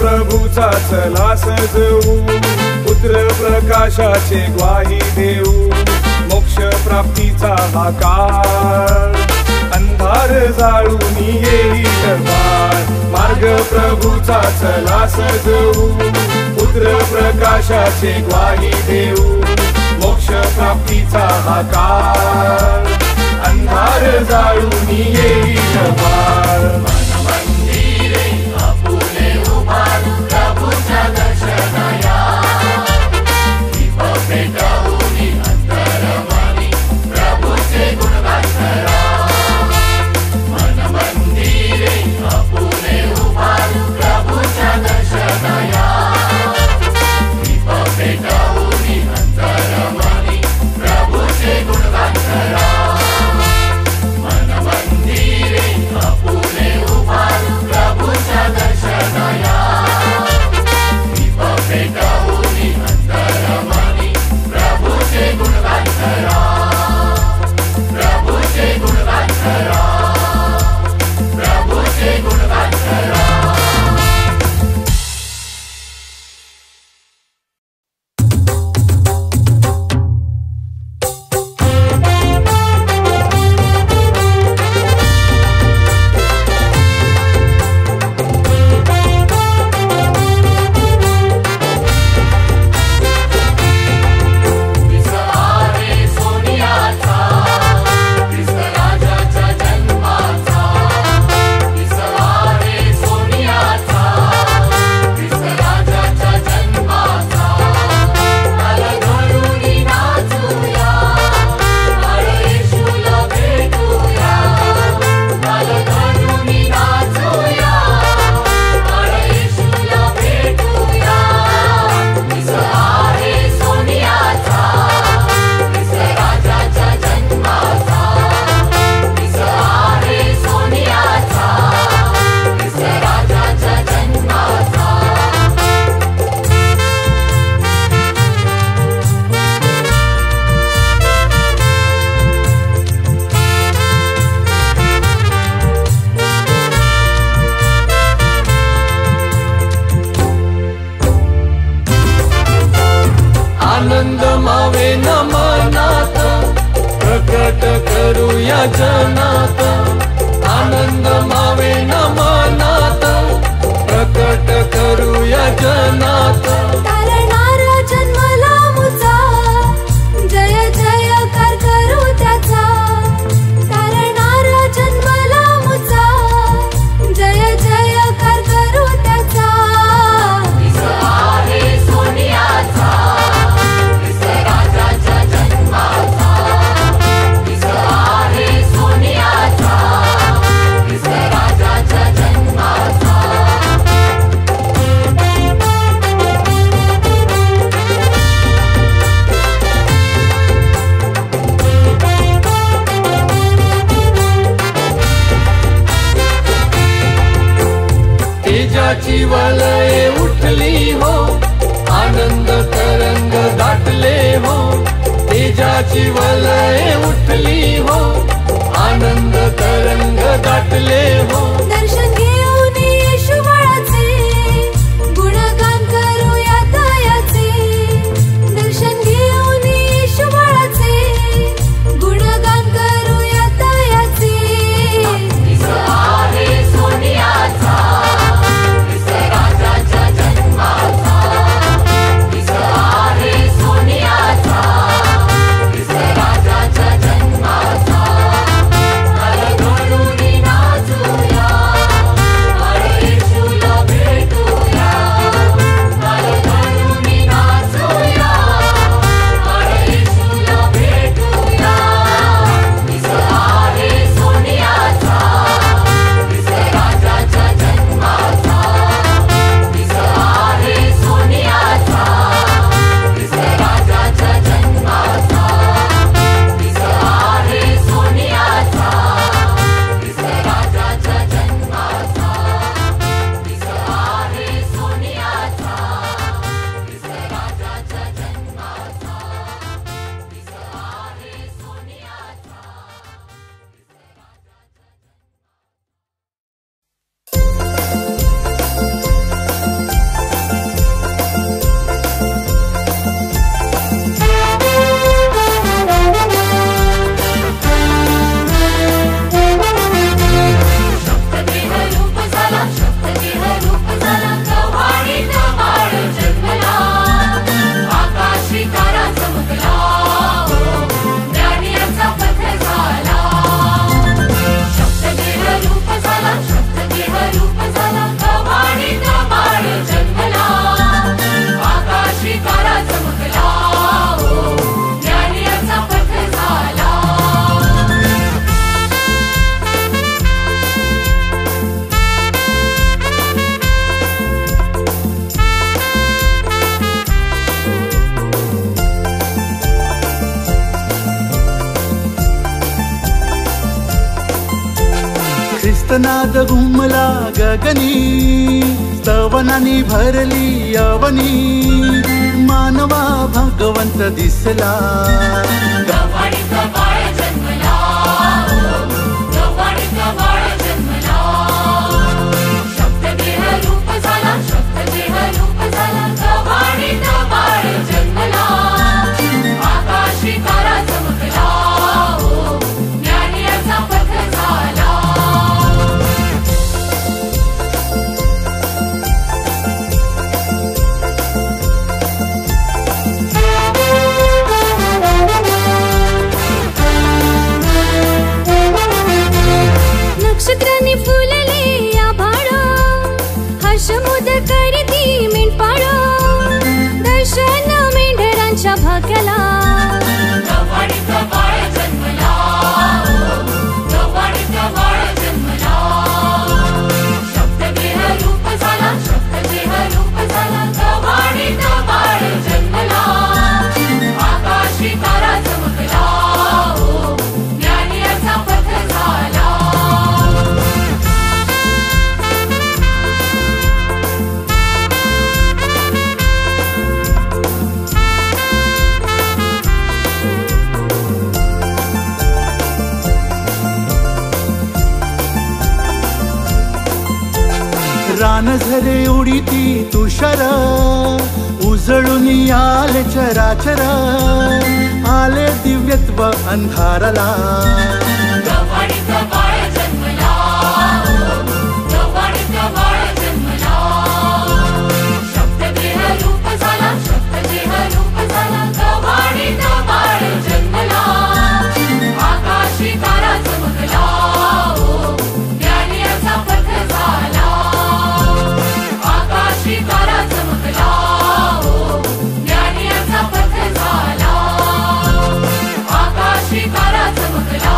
प्रभूचा चला सजवू, पुत्र प्रकाशाचे ग्वाही देऊ, मोक्ष प्राप्तीचा हा काळ, अंधार जाळून येईल पार. मार्ग प्रभूचा चला सजवू, पुत्र प्रकाशाचे ग्वाही देऊ, मोक्ष प्राप्तीचा हा काळ, अंधार जाळून येईल पार. मंदिरे आपुले उभारू, प्रभूच्या दर्शनाया, दीप पेटवूनी अंतरमनी प्रभूचे गुणगान करा. मन मंदिरे आपुले उभारू, प्रभूच्या दर्शनाया, दीप पेटवूनी अंतरमनी प्रभूचे गुणगान करा. मन मंदिरे आपुले उभारू, प्रभूच्या दर्शनाया, दीप पेटवूनी अंतरमनी प्रभूचे गुणगान करा. प्रभूचे गुणगान करा. प्रभूचे गुणगान करा. आनंद मावे न मनात, प्रकट करूया जनात. आनंद मावे न मनात, प्रकट करूया जनात. तारणार जन्मला मुचा, जय जयकार करू त्याचा. तारणार जन्मला मुचा, जय जयकार करू त्याचा. आहे सोनियाचा, राजाच्या जन्माचा. आहे सोनियाचा, राजाच्या जन्माचा. तेजाची वलये उठली हो, आनंद तरंग दाटले हो. तेजाची वलये उठली हो, आनंद तरंग दाटले हो. दर्शन घेऊन येशू बाळाचे, गुणगान करूया दयाचे. दर्शन घेऊन येशू बाळाचे, गुणगान करूया दयाचे. आहे सोनियाचा, राजाच्या जन्माचा. आहे सोनियाचा, राजाच्या जन्माचा. कीर्तनाद घुमला गगनी, स्तवनानी भरली अवनी, मानवा भगवंत दिसला. गवाडीचा बाळ जन्मला, गवाडीचा बाळ जन्मला. शब्ददेह रूप झाला, शब्ददेह रूप झाला. गवाडीचा बाळ जन्मला. आकाशी तारा चमकला, ज्ञानी असा पथ झाला. नक्षत्रांनी फुलले आभाळ, हर्षमुद करती मेंढपाळ. दर्शन मेंढरांच्या भाग्याला. गवाडीचा बाळ जन्मला, गवाडीचा बाळ जन्मला. शब्ददेह रूप झाला, शब्ददेह रूप झाला. गवाडीचा बाळ जन्मला. आकाशी तारा चमकला, ज्ञानी असा पथ झाला. रान झरे उडीती तुषार, उजळून आले चराचर, आले दिव्यत्व अंधारला. गवाडीचा बाळ जन्मला, गवाडीचा बाळ जन्मला. शब्ददेह रूप झाला, शब्ददेह रूप झाला. गवाडीचा बाळ जन्मला. आकाशी तारा चमकला, ज्ञानी असा पथ झाला. आकाशी तारा चमकला, ज्ञानी असा पथ झाला. आकाशी तारा चमकला.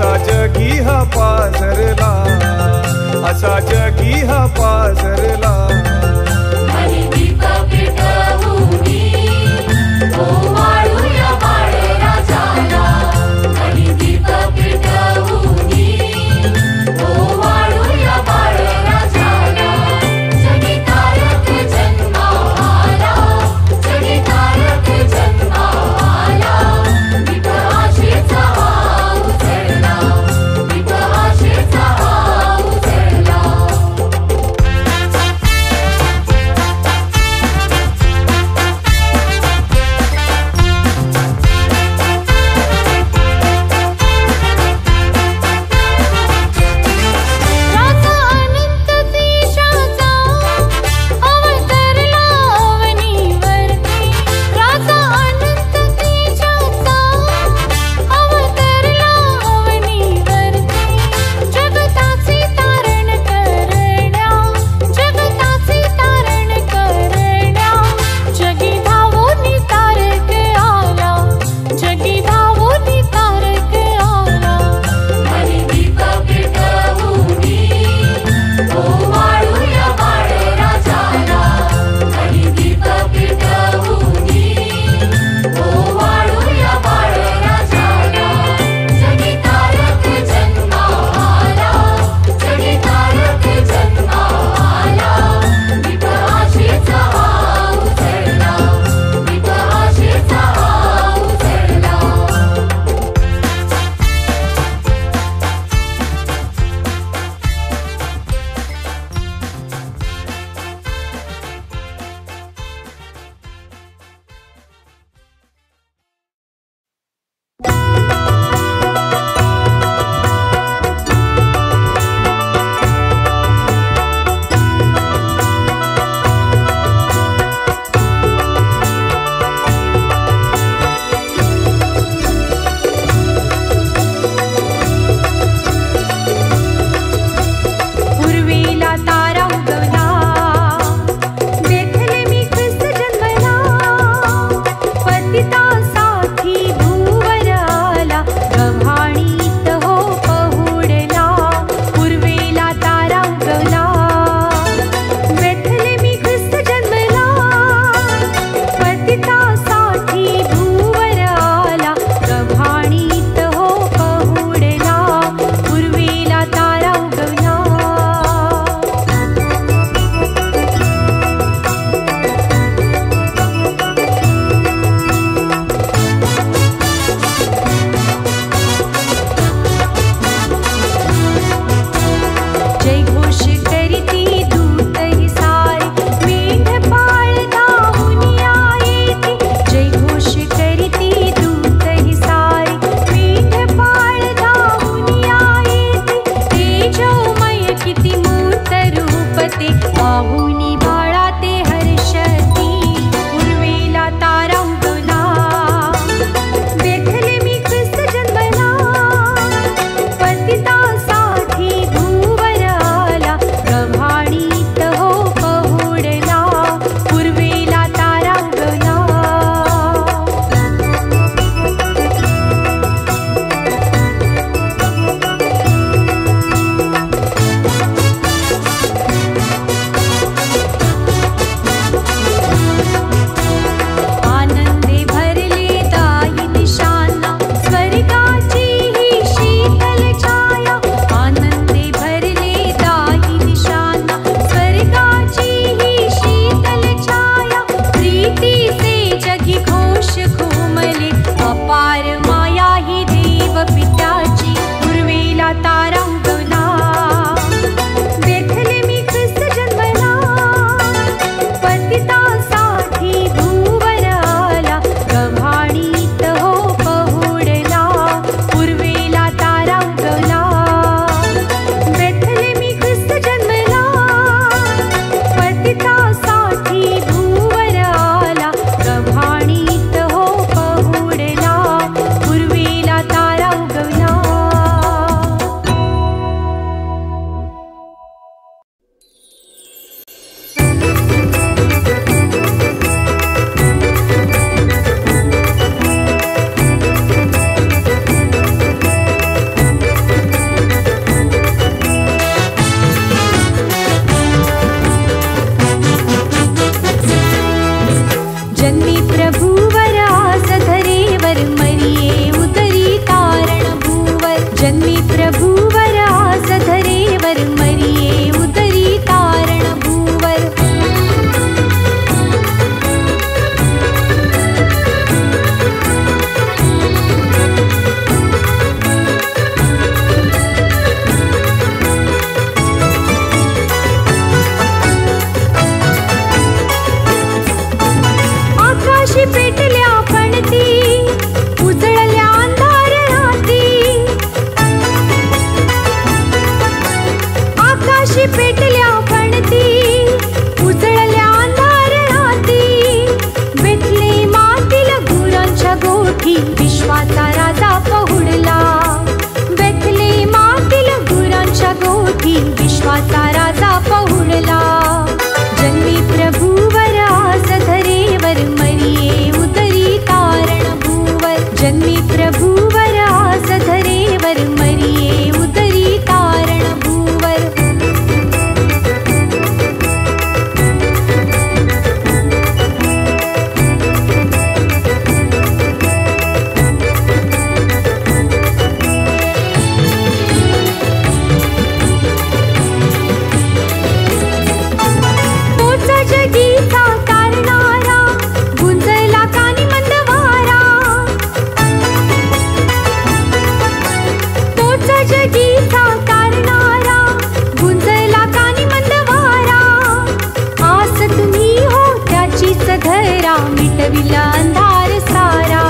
असा जगी हा पाझरला, असा जगी हा पाझरला. आणि दीप पेटवूनी ओवाळूया बाळराजाला, आणि दीप पेटवूनी ओवाळूया बाळराजाला. जगी तारक जन्माला, जगी तारक जन्माला. दीप आशेचा हा उजळला, दीप आशेचा हा प्रभूवर आस धरेवर मरिये उतरी तारण भूवर जगीचा तारणारा गुंजला कानी मंदवारा तोचा जगीचा तारणारा गुंजला कानी मंदवारा आस तुम्ही हो त्याची सधरा मिटविला अंधार सारा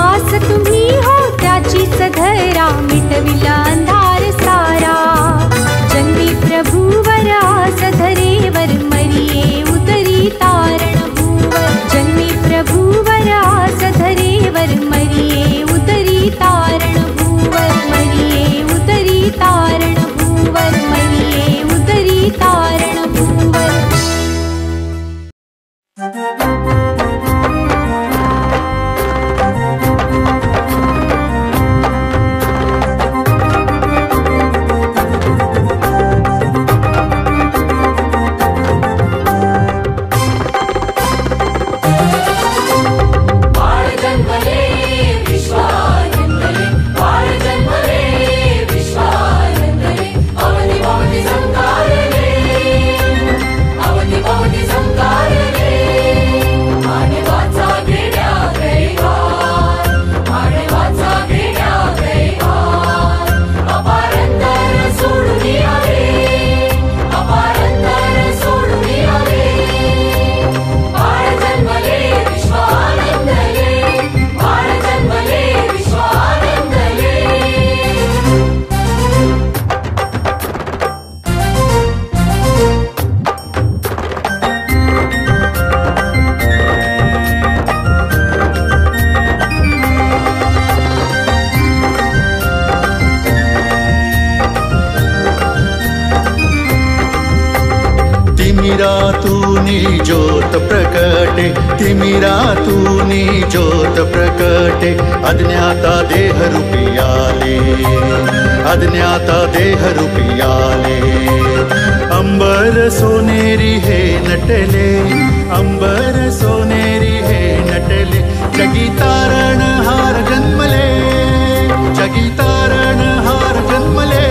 आस तुम्ही हो त्याची सधरा मिटविला अंधार सारा जन्मी प्रभूवर आस धरेवर मरिये उतरी तारण भूवर जन्मी प्रभूवर आस धरेवर मरिये उतरी तारण भूवर मरिये उतरी तारण भूवर मरिये उतरी तारण भूवर तिमिरातूनी ज्योत प्रकटे तिमिरातूनी ज्योत प्रकटे अज्ञाता देह रूपी आले अज्ञाता देह रूपी आले अंबर सोनेरी हे नटले अंबर सोनेरी हे नटले जगी तारण हार जन्मले जगी तारण हार जन्मले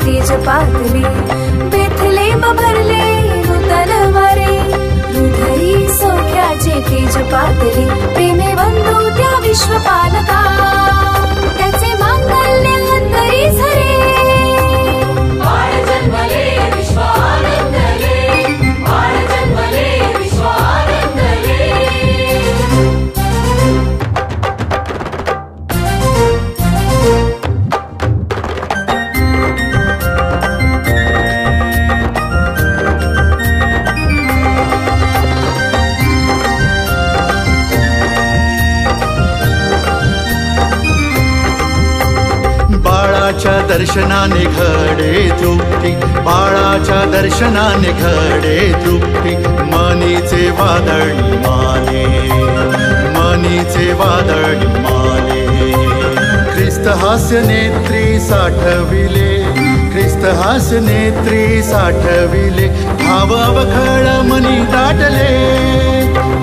तेज पातले बेथले भरले नूतन वरे हृदयी सौख्याचे तेज पातले प्रेमे बंधू त्या विश्वपालका त्याचे मांगल्य अंतरी झरे बाळ जन्मले विश्व आनंदले बाळ जन्मले विश्व आनंदले बाळाच्या दर्शनाने घडे तृप्ती बाळाच्या दर्शनाने घडे तृप्ती मनीचे वादळी माले मनीचे वादळी माले ख्रिस्त हास्य नेत्री साठविले ख्रिस्त हास्य नेत्री साठविले भाव अवखळ मनी दाटले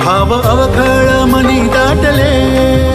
भाव अवखळ मनी दाटले